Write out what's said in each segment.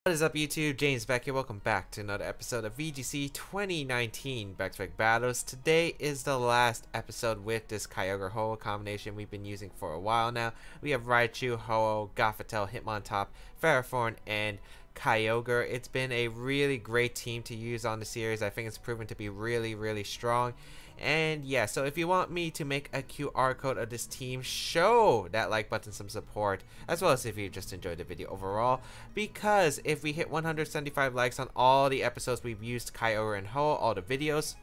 What is up YouTube, James Baek here. Welcome back to another episode of VGC 2019 Baek Battles. Today is the last episode with this Kyogre Ho-oh combination we've been using for a while now. We have Raichu, Ho-oh, Gothitelle, Hitmontop, Pheromosa, and Kyogre. It's been a really great team to use on the series. I think it's proven to be really strong. And yeah, so if you want me to make a QR code of this team, show that like button some support, as well as if you just enjoyed the video overall, because if we hit 175 likes on all the episodes we've used Kyogre and Ho-oh, all the videos,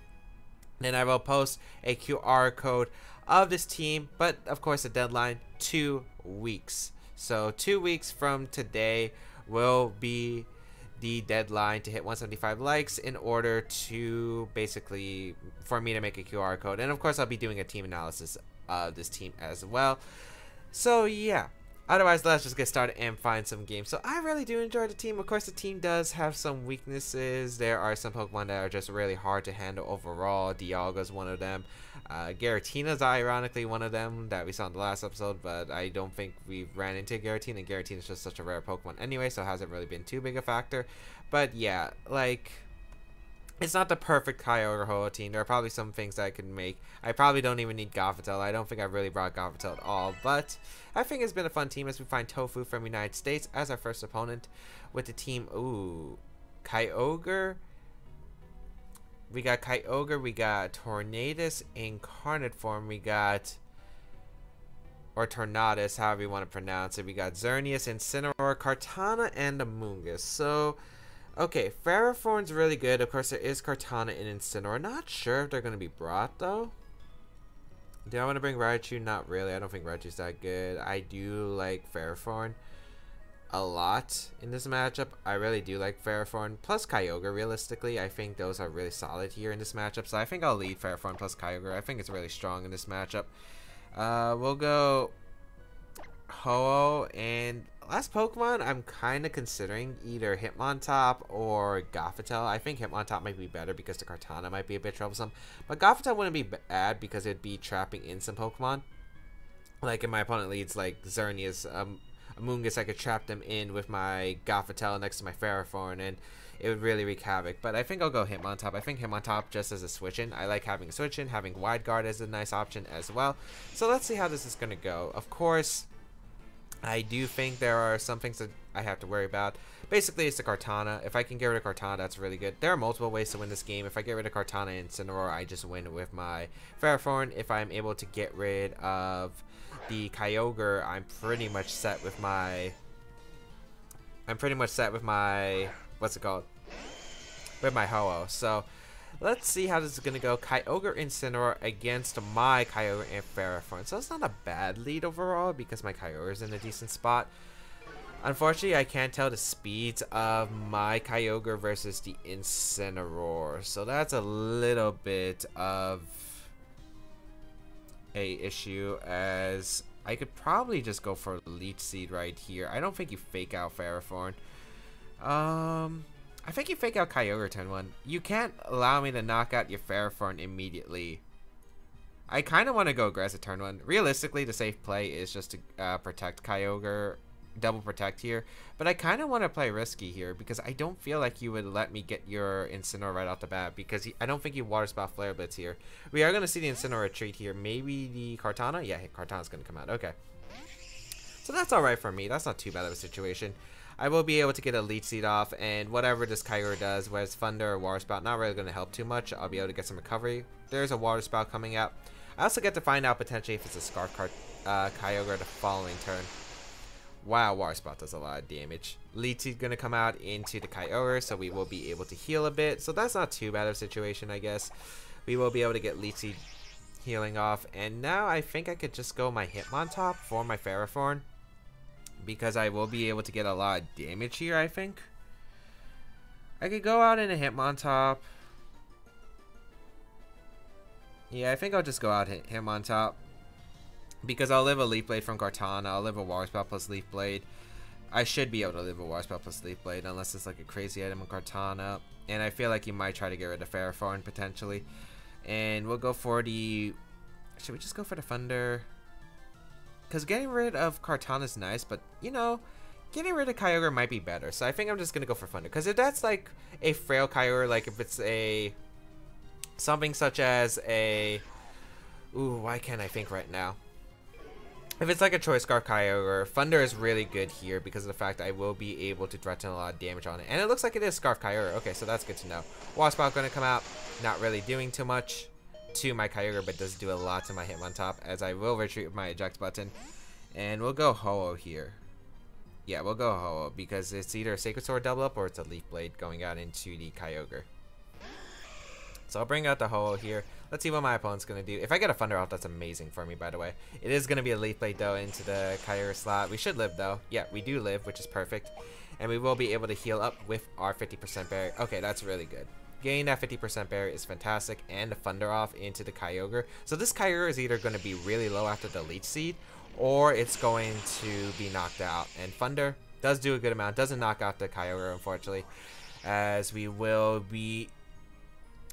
then I will post a QR code of this team. But of course the deadline, 2 weeks. So 2 weeks from today will be the deadline to hit 175 likes in order to basically for me to make a QR code. And of course I'll be doing a team analysis of this team as well. So yeah, otherwise let's just get started and find some games. So I really do enjoy the team. Of course the team does have some weaknesses. There are some Pokemon that are just really hard to handle overall. Dialga's one of them. Giratina's ironically one of them that we saw in the last episode, but I don't think we ran into Giratina, and Giratina's just such a rare Pokemon anyway, so it hasn't really been too big a factor. But yeah, like, it's not the perfect Kyogre Ho-oh team. There are probably some things that I could make. I probably don't even need Gothitelle. I don't think I've really brought Gothitelle at all, but I think it's been a fun team as we find Tofu from United States as our first opponent with the team. Ooh, Kyogre. We got Kyogre, we got Tornadus incarnate form, we got, or Tornadus, however you want to pronounce it. We got Xerneas, Incineroar, Kartana, and Amoonguss. So, okay, Pheromosa's really good. Of course, there is Kartana and Incineroar. Not sure if they're going to be brought, though. Do I want to bring Raichu? Not really. I don't think Raichu's that good. I do like Pheromosa a lot in this matchup. I really do like Pheromosa plus Kyogre. Realistically, I think those are really solid here in this matchup. So I think I'll lead Pheromosa plus Kyogre. I think it's really strong in this matchup. We'll go Ho-oh, and last Pokemon I'm kind of considering either Hitmontop or Gothitelle. I think Hitmontop might be better because the Kartana might be a bit troublesome, but Gothitelle wouldn't be bad because it'd be trapping in some Pokemon. Like if my opponent leads like Xerneas, Amoonguss, I could trap them in with my Gothitelle next to my Pheromosa, and it would really wreak havoc. But I think I'll go Hitmontop. I think Hitmontop just as a switch-in. I like having a switch-in. Having Wide Guard is a nice option as well. So let's see how this is going to go. Of course, I do think there are some things that I have to worry about. Basically, it's the Kartana. If I can get rid of Kartana, that's really good. There are multiple ways to win this game. If I get rid of Kartana and Incineroar, I just win with my Pheromosa. If I'm able to get rid of the Kyogre, I'm pretty much set with my what's it called? With my Ho-oh. So let's see how this is gonna go. Kyogre Incineroar against my Kyogre and Pheromosa. So it's not a bad lead overall because my Kyogre is in a decent spot. Unfortunately, I can't tell the speeds of my Kyogre versus the Incineroar. So that's a little bit of a issue, as I could probably just go for Leech Seed right here. I don't think you fake out Pheromosa. I think you fake out Kyogre turn 1. You can't allow me to knock out your Pheromosa immediately. I kind of want to go aggressive turn 1. Realistically, the safe play is just to protect Kyogre, double protect here, but I kind of want to play risky here because I don't feel like you would let me get your Incineroar right off the bat, because I don't think you Water Spout Flare Blitz here. We are going to see the Incineroar retreat here. Maybe the Kartana? Yeah, Kartana's going to come out. Okay. So that's alright for me. That's not too bad of a situation. I will be able to get a Leech Seed off, and whatever this Kyogre does, whether it's Thunder or Water Spout, not really going to help too much. I'll be able to get some recovery. There's a Water Spout coming out. I also get to find out potentially if it's a Scarf Kyogre the following turn. Wow, Water Spout does a lot of damage. Leech Seed going to come out into the Kyogre, so we will be able to heal a bit. So that's not too bad of a situation, I guess. We will be able to get Leech Seed healing off. And now I think I could just go my Hitmontop for my Pheromosa, because I will be able to get a lot of damage here, I think. I could go out in a Hitmontop. Yeah, I think I'll just go out Hitmontop, because I'll live a Leaf Blade from Kartana. I'll live a Water Spout plus Leaf Blade. I should be able to live a Water Spout plus Leaf Blade, unless it's like a crazy item in Kartana. And I feel like you might try to get rid of Pheromosa potentially. And we'll go for the... Should we just go for the Thunder? Because getting rid of Kartana is nice, but, you know, getting rid of Kyogre might be better. So I think I'm just going to go for Thunder. Because if that's like a frail Kyogre, like if it's a something such as a... Ooh, why can't I think right now? If it's like a Choice Scarf Kyogre, Thunder is really good here because of the fact I will be able to threaten a lot of damage on it. And it looks like it is Scarf Kyogre. Okay, so that's good to know. Water Spout going to come out. Not really doing too much to my Kyogre, but does do a lot to my Hitmontop, as I will retreat with my eject button. And we'll go Ho-oh here. Yeah, we'll go Ho-oh because it's either a Sacred Sword double up or it's a Leaf Blade going out into the Kyogre. So I'll bring out the Ho-oh here. Let's see what my opponent's going to do. If I get a Thunder off, that's amazing for me, by the way. It is going to be a Leaf Blade, though, into the Kyogre slot. We should live, though. Yeah, we do live, which is perfect. And we will be able to heal up with our 50% berry. Okay, that's really good. Getting that 50% berry is fantastic. And the Thunder off into the Kyogre. So this Kyogre is either going to be really low after the Leech Seed, or it's going to be knocked out. And Thunder does do a good amount. Doesn't knock out the Kyogre, unfortunately, as we will be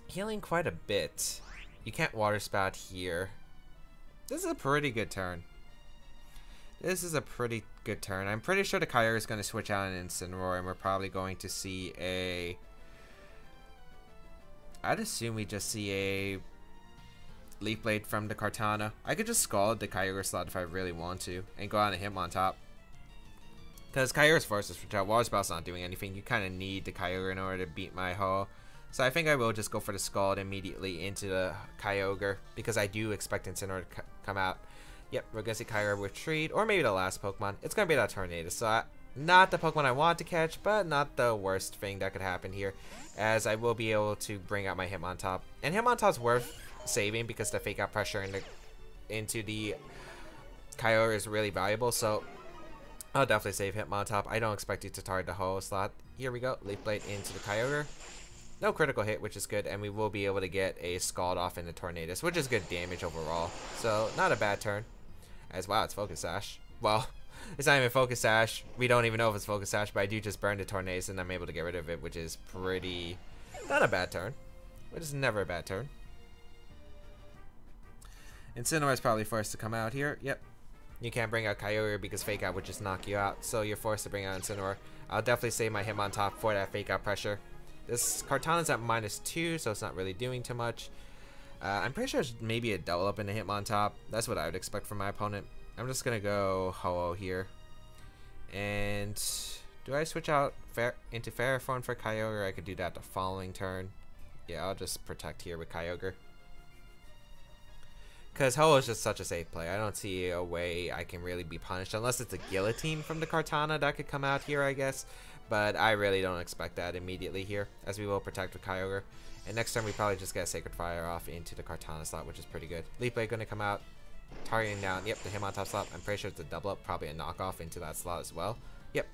healing quite a bit. You can't Water Spout here. This is a pretty good turn. This is a pretty good turn. I'm pretty sure the Kyogre is going to switch out an Incineroar, and we're probably going to see a... I'd assume we just see a Leaf Blade from the Kartana. I could just Scald the Kyogre slot if I really want to, and go on a Hitmontop. Because Kyogre's forced to switch out. Water Spout's not doing anything. You kind of need the Kyogre in order to beat my Ho-oh. So I think I will just go for the Scald immediately into the Kyogre, because I do expect Incineroar to come out. Yep, we're going to see Kyogre retreat, or maybe the last Pokemon. It's going to be that Tornadus. So not the Pokemon I want to catch, but not the worst thing that could happen here, as I will be able to bring out my Hitmontop. And Hitmontop's worth saving because the Fake Out Pressure into the Kyogre is really valuable, so I'll definitely save Hitmontop. I don't expect you to target the Ho-oh slot. Here we go, Leaf Blade into the Kyogre. No critical hit, which is good, and we will be able to get a Scald off in the Tornadus, which is good damage overall. So, not a bad turn. As wow, it's Focus Sash. Well, it's not even Focus Sash. We don't even know if it's Focus Sash, but I do just burn the Tornadus, and I'm able to get rid of it, which is pretty... not a bad turn. Which is never a bad turn. Incineroar is probably forced to come out here. Yep. You can't bring out Kyogre because Fake Out would just knock you out, so you're forced to bring out Incineroar. I'll definitely save my Hitmontop for that Fake Out pressure. This Kartana's at -2, so it's not really doing too much. I'm pretty sure it's maybe a double up in the Hitmontop. That's what I would expect from my opponent. I'm just going to go Ho-oh here. And do I switch out into Pheromosa for Kyogre? I could do that the following turn. Yeah, I'll just protect here with Kyogre. Because Ho-oh is just such a safe play. I don't see a way I can really be punished. Unless it's a Guillotine from the Kartana that could come out here, I guess. But I really don't expect that immediately here, as we will protect with Kyogre. And next turn we probably just get a Sacred Fire off into the Kartana slot, which is pretty good. Leaf Blade going to come out, targeting down, yep, the Hitmontop slot. I'm pretty sure it's a double up, probably a knockoff into that slot as well. Yep.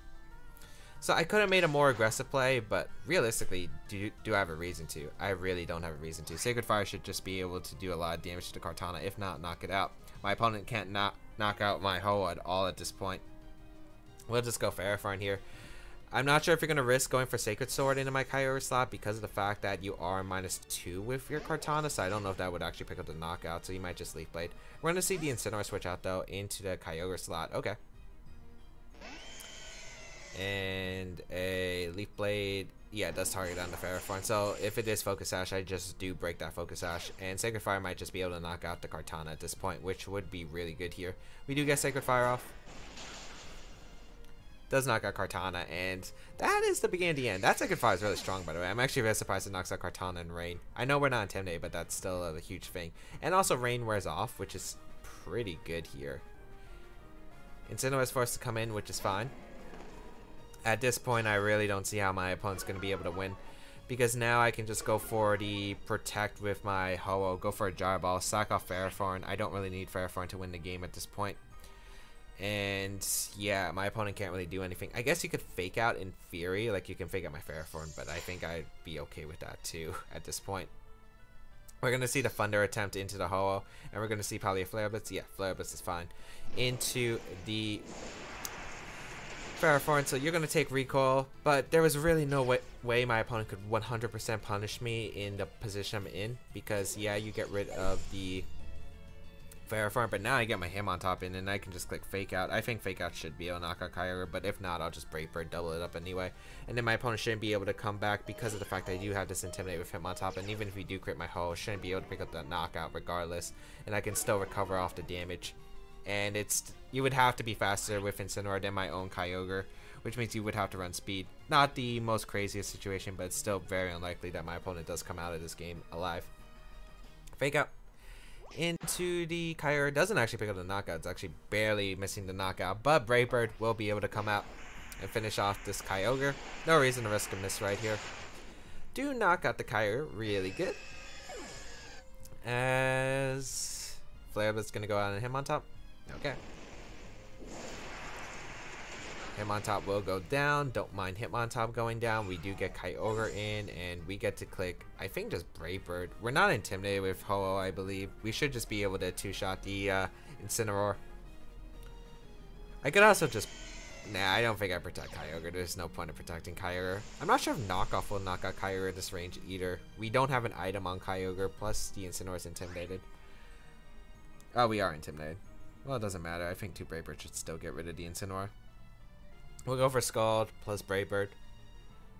So I could have made a more aggressive play, but realistically, do I have a reason to? I really don't have a reason to. Sacred Fire should just be able to do a lot of damage to the Kartana, if not knock it out. My opponent can't knock out my Ho-oh at all at this point. We'll just go Pheromosa here. I'm not sure if you're going to risk going for Sacred Sword into my Kyogre slot because of the fact that you are -2 with your Kartana, so I don't know if that would actually pick up the knockout, so you might just Leaf Blade. We're going to see the Incineroar switch out, though, into the Kyogre slot. Okay. And a Leaf Blade, yeah, it does target down the Pheromosa, so if it is Focus Sash, I just do break that Focus Sash, and Sacred Fire might just be able to knock out the Kartana at this point, which would be really good here. We do get Sacred Fire off. Does knock out Kartana, and that is the beginning of the end. That Sacred Fire is really strong, by the way. I'm actually very surprised it knocks out Kartana and Rain. I know we're not intimidated, but that's still a huge thing. And also Rain wears off, which is pretty good here. Incineroar is forced to come in, which is fine. At this point, I really don't see how my opponent's going to be able to win, because now I can just go for the Protect with my Ho-oh, go for a Jar Ball, sack off Pheromosa. I don't really need Pheromosa to win the game at this point. And yeah, my opponent can't really do anything. I guess you could Fake Out in theory, like you can Fake Out my Pheromosa, but I think I'd be okay with that too at this point. We're going to see the Thunder attempt into the Ho-oh, and we're going to see probably a Flare Blitz. Yeah, Flare Blitz is fine. Into the Pheromosa, so you're going to take Recoil, but there was really no way my opponent could 100% punish me in the position I'm in, because yeah, you get rid of the Pheromosa, but now I get my Hitmontop in and I can just click Fake Out. I think Fake Out should be able to knock out Kyogre, but if not, I'll just Brave Bird, double it up anyway. And then my opponent shouldn't be able to come back because of the fact that I do have this Intimidate with Hitmontop, and even if we do crit my Ho-oh, shouldn't be able to pick up that knockout regardless, and I can still recover off the damage. And you would have to be faster with Incineroar than my own Kyogre, which means you would have to run speed. Not the most craziest situation, but it's still very unlikely that my opponent does come out of this game alive. Fake Out into the Kyogre. Doesn't actually pick up the knockout. It's actually barely missing the knockout, but Brave Bird will be able to come out and finish off this Kyogre. No reason to risk a miss right here. Do knock out the Kyogre really good. As Flare Blitz gonna go out on Hitmontop. Okay. Hitmontop will go down. Don't mind Hitmontop going down. We do get Kyogre in, and we get to click, I think, just Brave Bird. We're not intimidated with Ho-oh, I believe. We should just be able to two-shot the Incineroar. I could also just... Nah, I don't think I protect Kyogre. There's no point in protecting Kyogre. I'm not sure if Knockoff will knock out Kyogre at this range either. We don't have an item on Kyogre, plus the Incineroar is intimidated. Oh, we are intimidated. Well, it doesn't matter. I think 2 Brave Bird should still get rid of the Incineroar. We'll go for Scald plus Brave Bird.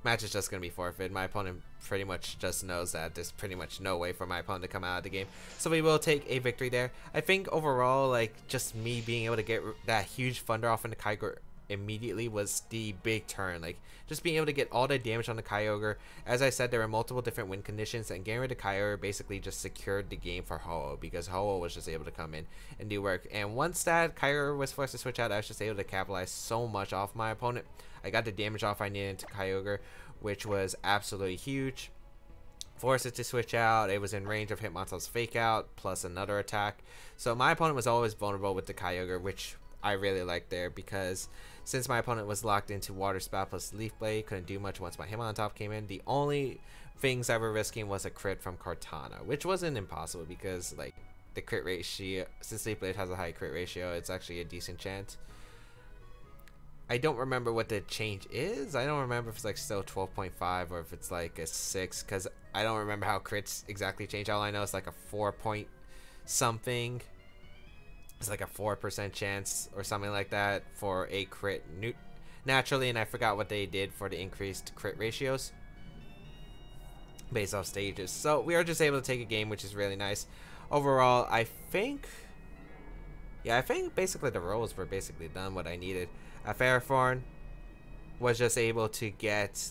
Match is just going to be forfeit. My opponent pretty much just knows that there's pretty much no way for my opponent to come out of the game. So we will take a victory there. I think overall, like, just me being able to get that huge Thunder off into Kyogre immediately was the big turn. Like, just being able to get all the damage on the Kyogre. As I said, there were multiple different win conditions, and getting rid of Kyogre basically just secured the game for Ho-oh, because Ho-oh was just able to come in and do work. And once that Kyogre was forced to switch out, I was just able to capitalize so much off my opponent. I got the damage off I needed to Kyogre, which was absolutely huge. Forced it to switch out. It was in range of Hitmontop's Fake Out plus another attack. So my opponent was always vulnerable with the Kyogre, which I really liked there, because since my opponent was locked into Water Spout plus Leaf Blade, couldn't do much once my Hitmontop came in. The only things I were risking was a crit from Kartana, which wasn't impossible because, like, the crit ratio, since Leaf Blade has a high crit ratio, it's actually a decent chance. I don't remember what the change is. I don't remember if it's like still 12.5 or if it's like a 6, because I don't remember how crits exactly change. All I know is like a 4 point something. It's like a 4% chance or something like that for a crit naturally, and I forgot what they did for the increased crit ratios based off stages. So we are just able to take a game, which is really nice. Overall, I think basically the roles were basically done what I needed. Pheromosa was just able to get...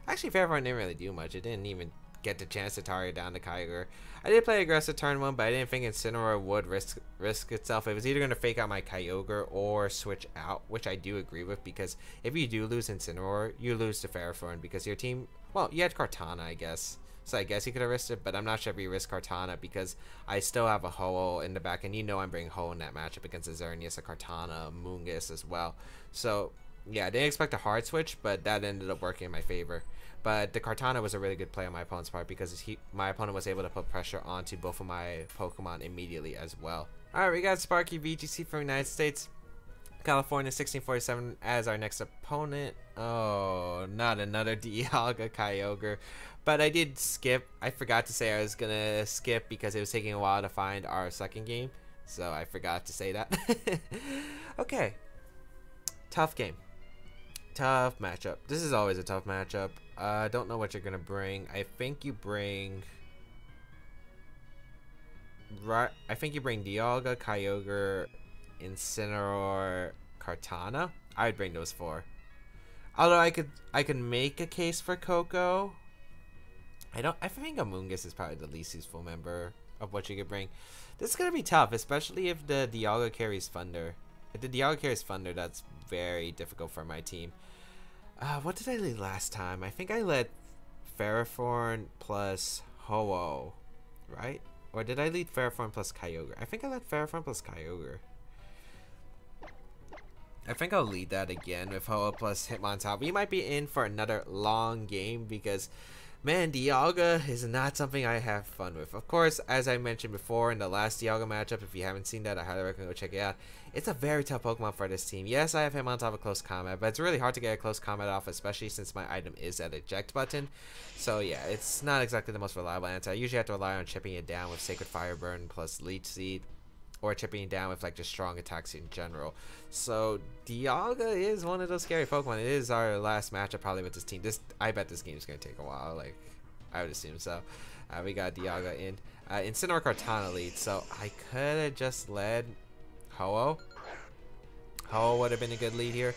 Actually, Pheromosa didn't really do much. It didn't even get the chance to target down the Kyogre. I did play aggressive turn 1, but I didn't think Incineroar would risk itself. It was either going to fake out my Kyogre or switch out, which I do agree with, because if you do lose Incineroar, you lose to Pheromosa because your team... Well, you had Kartana, I guess. So I guess you could have risked it, but I'm not sure if you risk Kartana because I still have a Ho-oh in the back, and you know I'm bringing Ho-oh in that matchup against a Xerneas, a Kartana, a Moongus as well. So, yeah, I didn't expect a hard switch, but that ended up working in my favor. But the Kartana was a really good play on my opponent's part because my opponent was able to put pressure onto both of my Pokemon immediately as well. Alright, we got Sparky VGC from the United States, California 1647 as our next opponent. Oh, not another Dialga Kyogre. But I did skip. I forgot to say I was going to skip because it was taking a while to find our second game. So I forgot to say that. Okay. Tough game. Tough matchup. This is always a tough matchup. I don't know what you're going to bring. I think you bring... I think you bring Dialga, Kyogre, Incineroar, Kartana. I would bring those 4. Although I could make a case for Coco. I think Amoonguss is probably the least useful member of what you could bring. This is gonna be tough, especially if the Dialga carries Thunder. If the Dialga carries Thunder, that's very difficult for my team. What did I lead last time? I think I led Pheromosa plus Ho-oh, right? Or did I lead Pheromosa plus Kyogre? I think I led Pheromosa plus Kyogre. I think I'll lead that again with Ho-oh plus Hitmontop. We might be in for another long game because, man, Dialga is not something I have fun with. Of course, as I mentioned before in the last Dialga matchup, if you haven't seen that, I highly recommend go check it out. It's a very tough Pokemon for this team. Yes, I have Hitmontop of close combat, but it's really hard to get a close combat off, especially since my item is that eject button. So yeah, it's not exactly the most reliable answer. I usually have to rely on chipping it down with Sacred Fire Burn plus Leech Seed. or chipping down with like just strong attacks in general. So Dialga is one of those scary Pokemon. It is our last matchup probably with this team. I bet this game is gonna take a while. Like I would assume so. We got Dialga in. Incineroar Kartana lead, so I could have just led Ho-oh. Ho-oh would have been a good lead here.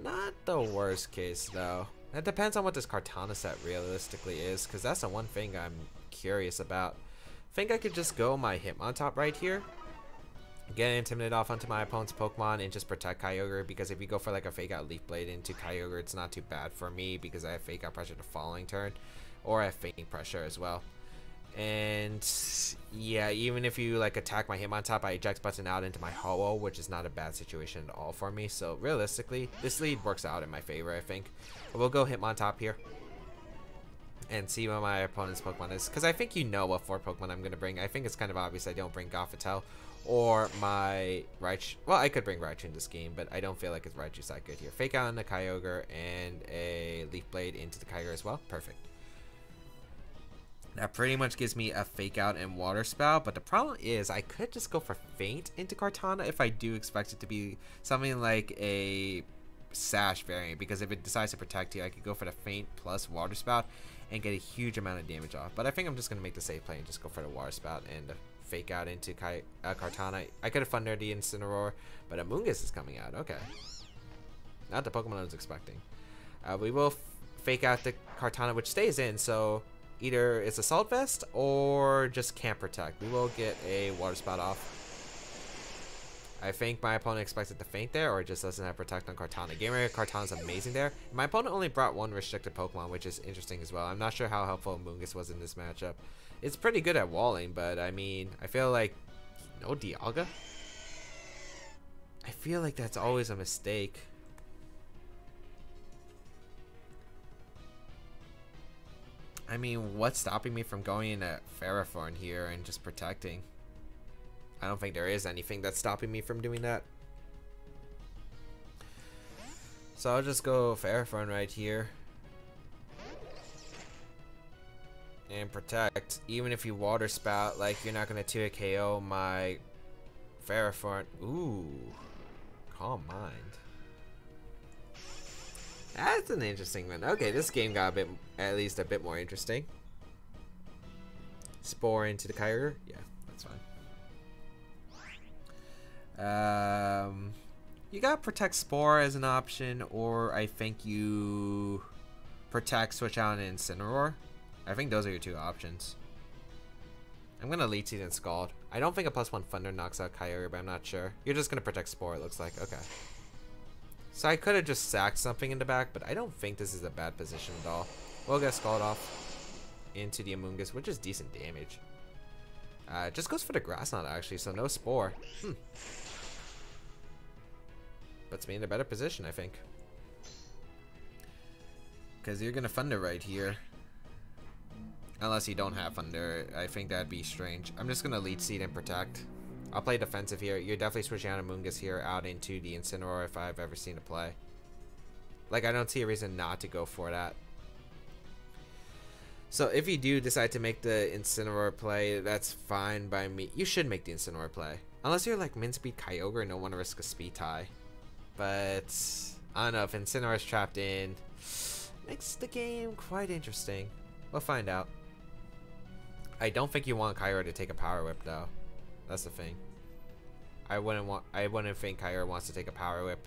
Not the worst case though. It depends on what this Kartana set realistically is, because that's the one thing I'm curious about. I think I could just go my Hitmontop right here, get Intimidate off onto my opponent's Pokemon, and just protect Kyogre, because if you go for like a Fake Out Leaf Blade into Kyogre, it's not too bad for me because I have Fake Out Pressure the following turn, or I have Faint Pressure as well. And yeah, even if you like attack my Hitmontop, I eject button out into my Ho-oh, which is not a bad situation at all for me. So realistically, this lead works out in my favor, I think. But we'll go Hitmontop here and see what my opponent's Pokemon is, because I think you know what 4 Pokemon I'm going to bring. I think it's kind of obvious I don't bring Gothitelle or my Raichu. Well, I could bring Raichu in this game, but I don't feel like Raichu's that good here. Fake Out on the Kyogre and a Leaf Blade into the Kyogre as well. Perfect. That pretty much gives me a Fake Out and Water Spout, but the problem is I could just go for Faint into Kartana if I do expect it to be something like a Sash variant, because if it decides to protect you, I could go for the Faint plus Water Spout and get a huge amount of damage off. But I think I'm just going to make the safe play and just go for the Water Spout and Fake Out into Kartana. I could have Thundered the Incineroar, but Amoonguss is coming out. Okay. Not the Pokemon I was expecting. We will Fake Out the Kartana, which stays in, so either it's Assault Vest or just can't protect. We will get a Water Spout off. I think my opponent expected to faint there, or just doesn't have Protect on Kartana. Game Area Kartana is amazing there. My opponent only brought 1 restricted Pokemon, which is interesting as well. I'm not sure how helpful Amoonguss was in this matchup. It's pretty good at walling, but I mean, I feel like no Dialga. I feel like that's always a mistake. I mean, what's stopping me from going in at Pheromosa here and just protecting? I don't think there is anything that's stopping me from doing that. So I'll just go Pheromosa right here and protect. Even if you Water Spout, like, you're not gonna 2-hit KO my Pheromosa. Ooh, Calm Mind. That's an interesting one. Okay, this game got at least a bit more interesting. Spore into the Kyogre. Yeah, that's fine. You got Protect Spore as an option, or I think you Protect, switch out an Incineroar. I think those are your 2 options. I'm gonna Leech Seed and Scald. I don't think a +1 Thunder knocks out Kyogre, but I'm not sure. You're just gonna Protect Spore, it looks like. Okay. So I could have just sacked something in the back, but I don't think this is a bad position at all. We'll get Scald off into the Amoonguss, which is decent damage. Just goes for the Grass Knot actually, so no Spore. Puts me in a better position, I think. Because you're gonna Thunder right here. Unless you don't have Thunder, I think that'd be strange. I'm just gonna Leech Seed and Protect. I'll play defensive here. You're definitely switching out Amoonguss here out into the Incineroar if I've ever seen it play. Like, I don't see a reason not to go for that. So if you do decide to make the Incineroar play, that's fine by me. You should make the Incineroar play. Unless you're like Min Speed Kyogre and don't want to risk a speed tie. But I don't know, if Incineroar's trapped in, makes the game quite interesting. We'll find out. I don't think you want Kyogre to take a Power Whip though. That's the thing. I wouldn't think Kyogre wants to take a Power Whip,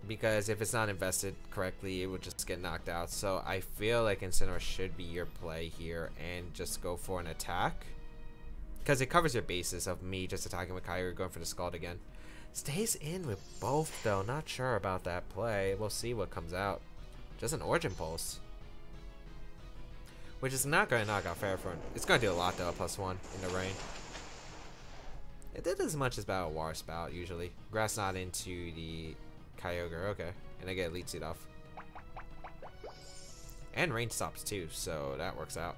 because if it's not invested correctly, it would just get knocked out. So I feel like Incineroar should be your play here and just go for an attack, because it covers your bases of me just attacking with Kyogre, going for the Scald again. Stays in with both though. Not sure about that play. We'll see what comes out. Just an Origin Pulse, which is not going to knock out Pheromosa. It's going to do a lot though, +1 in the rain. It did as much as Battle Water Spout usually. Grass Knot into the Kyogre, okay. And I get Leech Seed off. And Rain stops too, so that works out.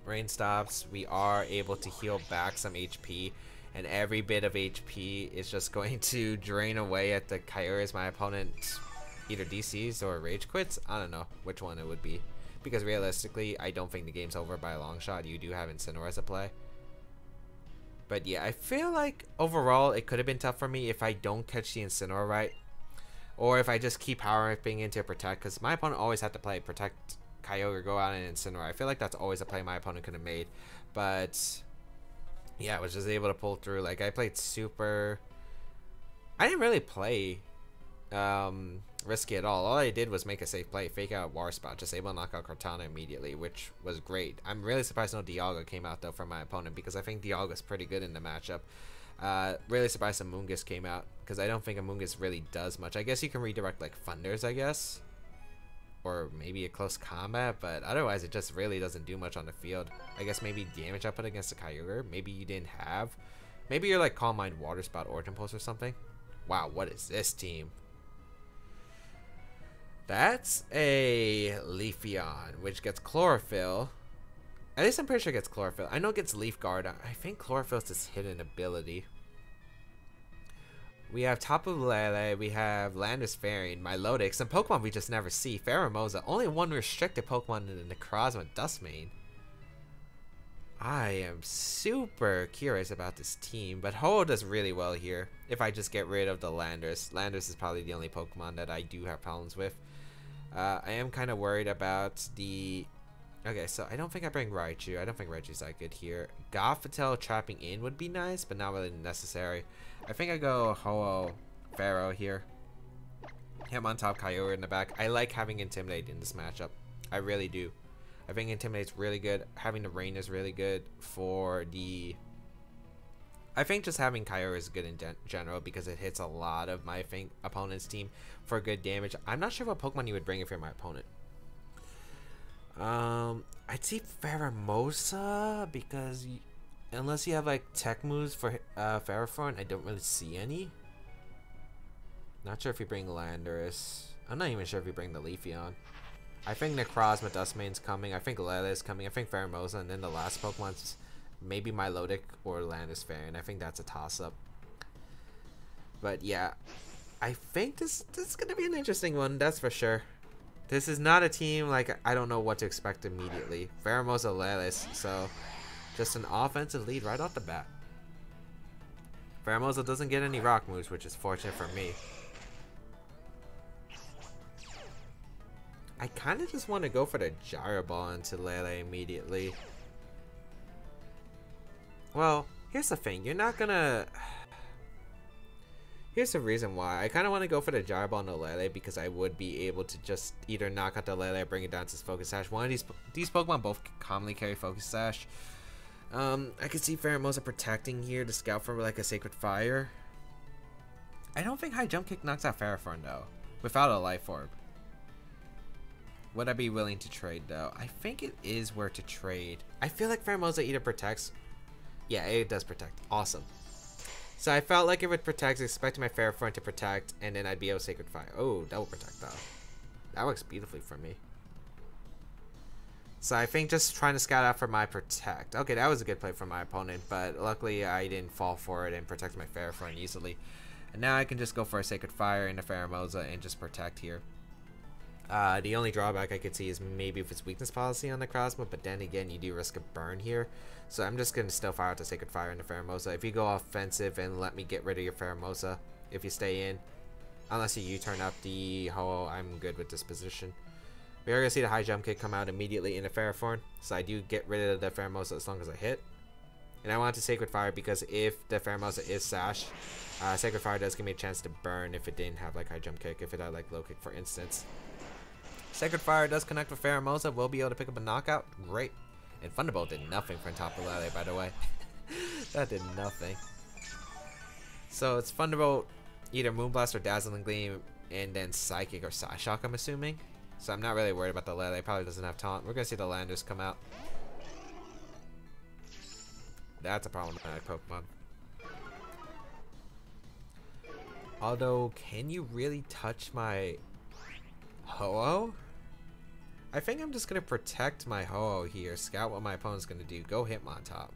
Rain stops, we are able to heal back some HP, and every bit of HP is just going to drain away at the Kyogre as my opponent either DCs or Rage Quits. I don't know which one it would be, because realistically, I don't think the game's over by a long shot. You do have Incineroar as a play. But yeah, I feel like overall it could have been tough for me if I don't catch the Incineroar right. Or if I just keep power ripping into Protect. Because my opponent always had to play Protect, Kyogre, go out and Incineroar. I feel like that's always a play my opponent could have made. But yeah, I was just able to pull through. Like, I played super... I didn't really play risky at all. All I did was make a safe play, fake out War Spot, just able to knock out Cortana immediately, which was great. I'm really surprised no Dialga came out though from my opponent, because I think Dialga's pretty good in the matchup. Really surprised Amoonguss came out, because I don't think Amoonguss really does much. I guess you can redirect like Thunders, I guess, or maybe a close combat, but otherwise it just really doesn't do much on the field. I guess maybe damage output against the Kyogre, maybe you didn't have. Maybe you're like Calm Mind, Water Spout, Origin Pulse or something. Wow, what is this team? That's a Leafeon, which gets Chlorophyll. At least I'm pretty sure it gets Chlorophyll. I know it gets Leaf Guard. I think Chlorophyll is its hidden ability. We have Tapu Lele, we have Landorus Fairy, Milotic, some Pokemon we just never see. Pheromosa, only one restricted Pokemon in the Necrozma Dustmane. I am super curious about this team, but Ho-oh does really well here. If I just get rid of the Landorus. Landorus is probably the only Pokemon that I do have problems with. I am kind of worried about the... Okay, so I don't think I bring Raichu. I don't think Raichu's that good here. Gothitelle trapping in would be nice, but not really necessary. I think I go Ho-oh, Pharaoh here. Him on top, Kyogre in the back. I like having Intimidate in this matchup. I really do. I think Intimidate's really good. Having the Rain is really good for the... I think just having Kyogre is good in general because it hits a lot of my opponent's team for good damage. I'm not sure what Pokemon you would bring if you're my opponent. I'd see Pheromosa because unless you have like tech moves for Ferrothorn, I don't really see any. Not sure if you bring Landorus. I'm not even sure if you bring the Leafeon. I think Necrozma Dustmane's coming. I think Lele's coming. I think Pheromosa, and then the last Pokemon's maybe Milotic or Landorus Fairy, and I think that's a toss-up. But yeah, I think this is gonna be an interesting one. That's for sure. This is not a team like I don't know what to expect immediately. Pheromosa, Lelis, so just an offensive lead right off the bat. Pheromosa doesn't get any rock moves, which is fortunate for me. I kind of just want to go for the Gyro Ball into Lele immediately. Well, here's the thing. You're not gonna... Here's the reason why. I kind of want to go for the Gyro Ball into Lele because I would be able to just either knock out the Lele or bring it down to Focus Sash. One of these Pokemon both commonly carry Focus Sash. I could see Pheromosa protecting here to scout for like a Sacred Fire. I don't think High Jump Kick knocks out Ferrothorn though, without a Life Orb. Would I be willing to trade though? I think it is worth to trade. I feel like Pheromosa either protects. Yeah, it does protect. Awesome. So I felt like it would protect, expecting my Ferrothorn to protect, and then I'd be able to Sacred Fire. Oh, double protect though. That works beautifully for me. So I think just trying to scout out for my protect. Okay, that was a good play from my opponent, but luckily I didn't fall for it and protect my Ferrothorn easily. And now I can just go for a Sacred Fire into Pheromosa and just protect here. The only drawback I could see is maybe if it's weakness policy on the Necrozma, but then again, you do risk a burn here. So I'm just going to still fire out the Sacred Fire into Pheromosa. If you go offensive and let me get rid of your Pheromosa, if you stay in, unless you U-turn up the Ho-oh, I'm good with this position. We are going to see the High Jump Kick come out immediately into Ferrothorn, so I do get rid of the Pheromosa as long as I hit. And I want to Sacred Fire because if the Pheromosa is Sash, Sacred Fire does give me a chance to burn if it didn't have like High Jump Kick, if it had like Low Kick for instance. Sacred Fire does connect with Pheromosa. We'll be able to pick up a knockout. Great. And Thunderbolt did nothing for Tapu Lele, by the way. That did nothing. So it's Thunderbolt, either Moonblast or Dazzling Gleam, and then Psychic or Psyshock, I'm assuming. So I'm not really worried about the Lele. Probably doesn't have taunt. We're going to see the Landorus come out. That's a problematic Pokemon. Although, can you really touch my Ho-oh? I think I'm just going to protect my Ho-oh here. Scout what my opponent's going to do. Go Hitmontop.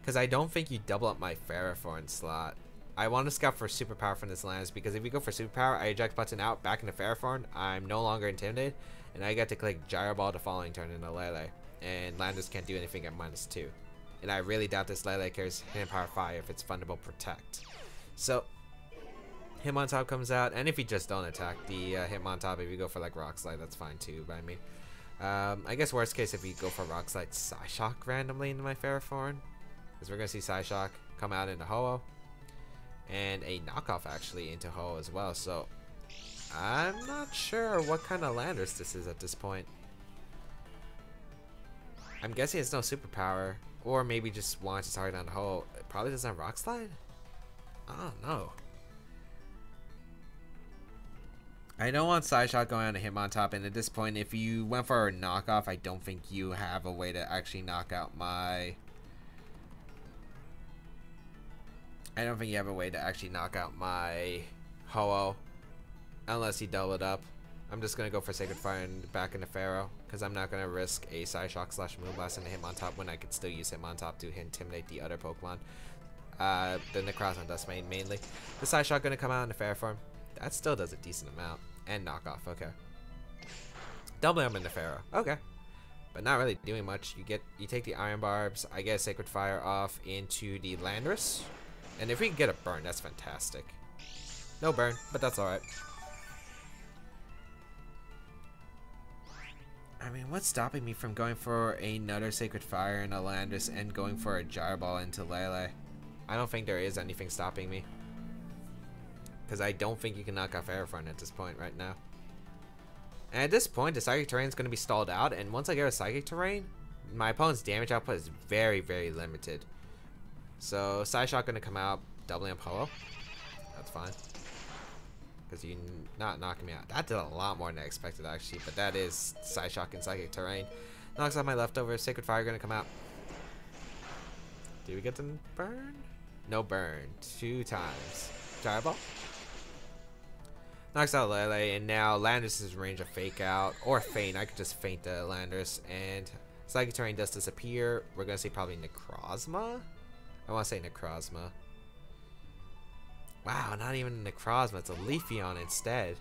Because I don't think you double up my Ferrothorn slot. I want to scout for Superpower from this Landorus because if you go for Superpower, I eject button out back into Ferrothorn. I'm no longer intimidated. And I get to click Gyro Ball the following turn into Lele. And Landorus can't do anything at -2. And I really doubt this Lele carries Hitmontop Fire if it's Thunderbolt Protect. So Hitmontop comes out, and if you just don't attack the Hitmontop, if you go for like Rock Slide, that's fine too by me. I guess worst case if you go for Rock Slide, Psyshock randomly into my Pheromosa, because we're gonna see Psyshock come out into Ho-oh, and a knockoff actually into Ho-oh as well. So I'm not sure what kind of Landorus this is at this point. I'm guessing it's no superpower, or maybe just wants to target on Ho-oh. It probably doesn't have Rock Slide. I don't know. I don't want Psyshock going on to Hitmontop, and at this point, if you went for a knockoff, I don't think you have a way to actually knock out my... I don't think you have a way to actually knock out my Ho-oh, unless you double it up. I'm just going to go for Sacred Fire and back into Pharaoh, because I'm not going to risk a Psyshock / Moonblast into Hitmontop when I could still use Hitmontop to intimidate the other Pokemon. The Necrozma mainly. The Psyshock going to come out into Pharaoh form. That still does a decent amount. And knockoff, okay. Doubling up into Pharaoh, okay. But not really doing much. You take the Iron Barbs, I get Sacred Fire off into the Landorus. And if we can get a burn, that's fantastic. No burn, but that's alright. I mean, what's stopping me from going for another Sacred Fire in a Landorus and going for a Gyro Ball into Lele? I don't think there is anything stopping me. Because I don't think you can knock out Pheromosa at this point right now. And at this point, the Psychic Terrain is going to be stalled out. And once I get a Psychic Terrain, my opponent's damage output is very, very limited. So, Psyshock going to come out, doubling up Ho-oh. That's fine. Because you're not knocking me out. That did a lot more than I expected, actually. But that is Psyshock and Psychic Terrain. Knocks out my leftovers. Sacred Fire going to come out. Do we get the burn? No burn. 2 times. Gyro Ball. Knocks out Lele, and now Landorus is in range of Fake Out or Feint. I could just Feint the Landorus, and Psychic Terrain does disappear. We're gonna see probably Necrozma. I want to say Necrozma. Wow, not even a Necrozma. It's a Leafeon instead.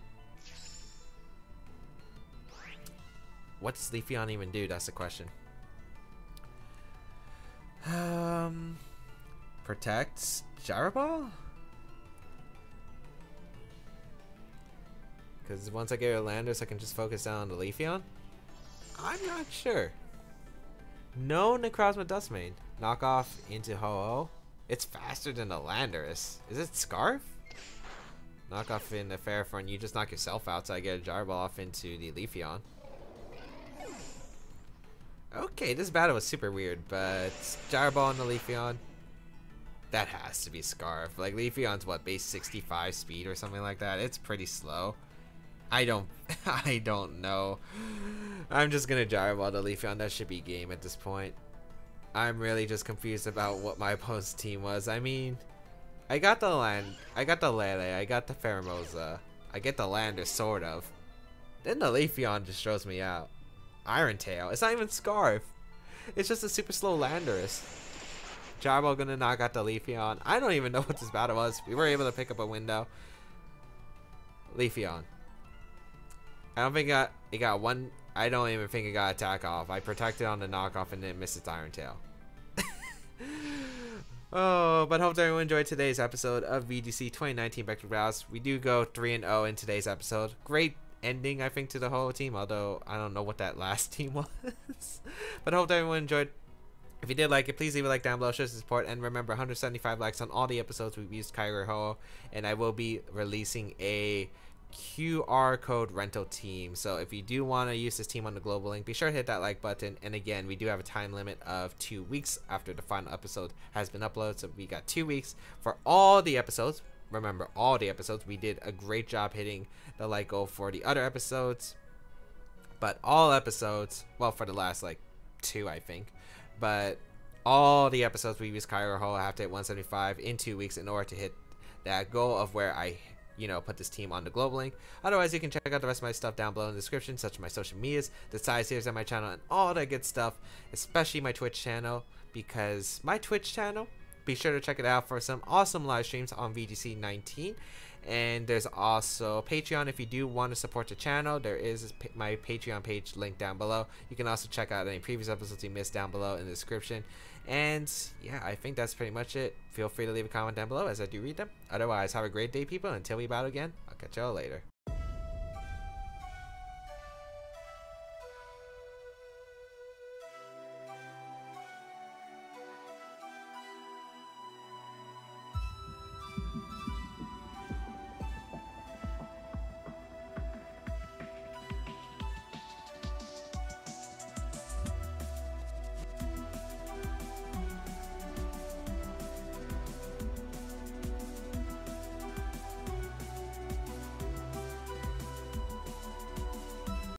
What does Leafeon even do? That's the question. Protects Gyro Ball? Because once I get a Landorus, I can just focus down on the Leafeon? I'm not sure. No Necrozma Dustmane. Knock off into Ho-oh. It's faster than the Landorus. Is it Scarf? Knock off in the Pheromosa. You just knock yourself out, so I get a Gyro Ball off into the Leafeon. Okay, this battle was super weird, but Gyro Ball in the Leafeon. That has to be Scarf. Like, Leafeon's what, base 65 speed or something like that? It's pretty slow. I don't know. I'm just gonna Gyro Ball the Leafeon. That should be game at this point. I'm really just confused about what my opponent's team was. I mean, I got the Lele, I got the Pheromosa, I get the Landorus, sort of. Then the Leafeon just throws me out. Iron Tail. It's not even Scarf. It's just a super slow Landorus. Gyro Ball gonna knock out the Leafeon. I don't even know what this battle was. We were able to pick up a window. Leafeon. I don't think it got one. I don't even think it got attack off. I protected on the knockoff and then missed its Iron Tail. Oh, but hope everyone enjoyed today's episode of VGC 2019 Baek Battles. We do go 3-0 in today's episode. Great ending, I think, to the whole team, although I don't know what that last team was. But hope everyone enjoyed. If you did like it, please leave a like down below, show some support, and remember 175 likes on all the episodes we've used Kyogre and Ho-oh, and I will be releasing a QR code rental team. So if you do want to use this team on the global link, be sure to hit that like button. And again, we do have a time limit of 2 weeks after the final episode has been uploaded, so we got 2 weeks for all the episodes. Remember, all the episodes. We did a great job hitting the like goal for the other episodes, but all episodes, well, for the last like 2, I think, but all the episodes we use Kyogre and Ho-oh have to hit 175 in 2 weeks in order to hit that goal of where I put this team on the global link. Otherwise, you can check out the rest of my stuff down below in the description, such as my social medias, the side series on my channel, and all that good stuff, especially my Twitch channel, because my Twitch channel, be sure to check it out for some awesome live streams on VGC 19. And there's also Patreon if you do want to support the channel. There is my Patreon page linked down below. You can also check out any previous episodes you missed down below in the description. And yeah, I think that's pretty much it. Feel free to leave a comment down below as I do read them. Otherwise, have a great day, people. Until we battle again, I'll catch y'all later.